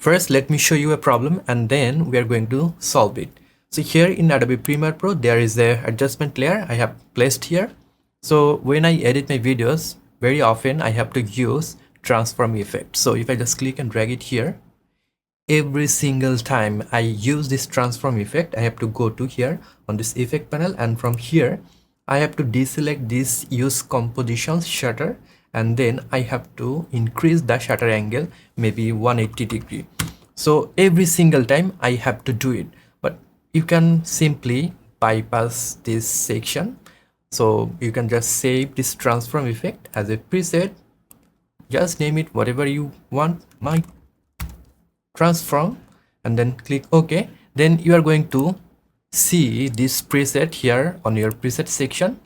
First, let me show you a problem and then we are going to solve it. So here in Adobe Premiere Pro, there is a adjustment layer I have placed here. So when I edit my videos, very often I have to use transform effect. So if I just click and drag it here, every single time I use this transform effect, I have to go to here on this effect panel, and from here I have to deselect this use composition shutter, and then I have to increase the shutter angle maybe 180 degree. So every single time I have to do it, but you can simply bypass this section. So you can just save this transform effect as a preset, just name it whatever you want, my transform, and then click OK. Then you are going to see this preset here on your preset section.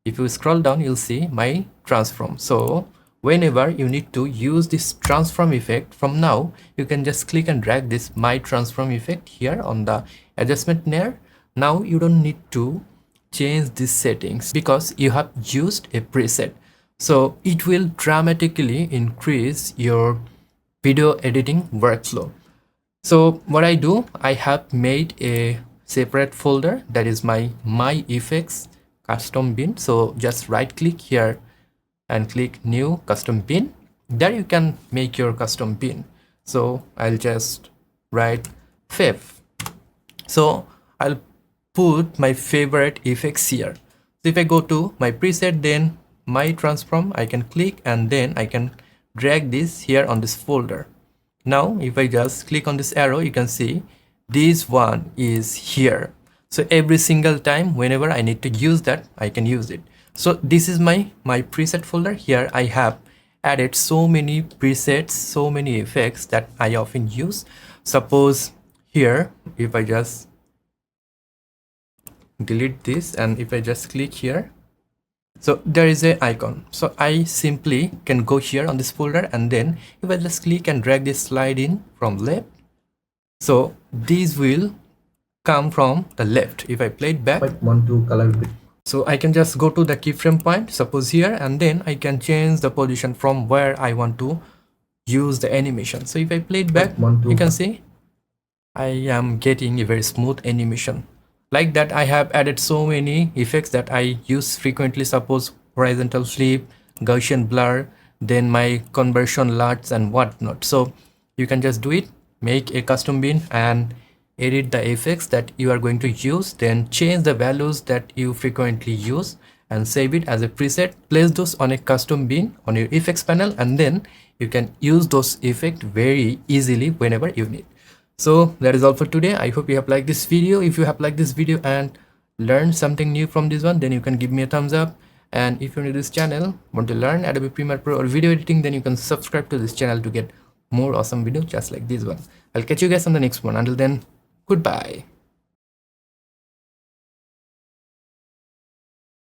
If you scroll down, you'll see my transform. So whenever you need to use this transform effect, from now you can just click and drag this my transform effect here on the adjustment layer. Now you don't need to change these settings because you have used a preset. So it will dramatically increase your video editing workflow. So what I do, I have made a separate folder that is my effects custom bin. So just right click here and click new custom bin. There you can make your custom bin. So I'll just write fav. So I'll put my favorite effects here. So if I go to my preset, then my transform, I can click and then I can drag this here on this folder. Now if I just click on this arrow, you can see this one is here. So every single time whenever I need to use that, I can use it. So this is my preset folder. Here I have added so many presets, so many effects that I often use. Suppose here, if I just delete this and if I just click here, so there is a icon. So I simply can go here on this folder, and then if I just click and drag this slide in from left, so these will come from the left. If I play it back, want to color bit. So I can just go to the keyframe point, suppose here, and then I can change the position from where I want to use the animation. So if I play it back, you can see I am getting a very smooth animation. Like that, I have added so many effects that I use frequently. Suppose horizontal flip, Gaussian blur, then my conversion LUTs and whatnot. So you can just do it, make a custom bin and edit the effects that you are going to use, then change the values that you frequently use and save it as a preset. Place those on a custom bin on your effects panel, and then you can use those effects very easily whenever you need. So that is all for today. I hope you have liked this video. If you have liked this video and learned something new from this one, then you can give me a thumbs up. And if you're new to this channel, want to learn Adobe Premiere Pro or video editing, then you can subscribe to this channel to get more awesome videos just like this one. I'll catch you guys on the next one. Until then, goodbye.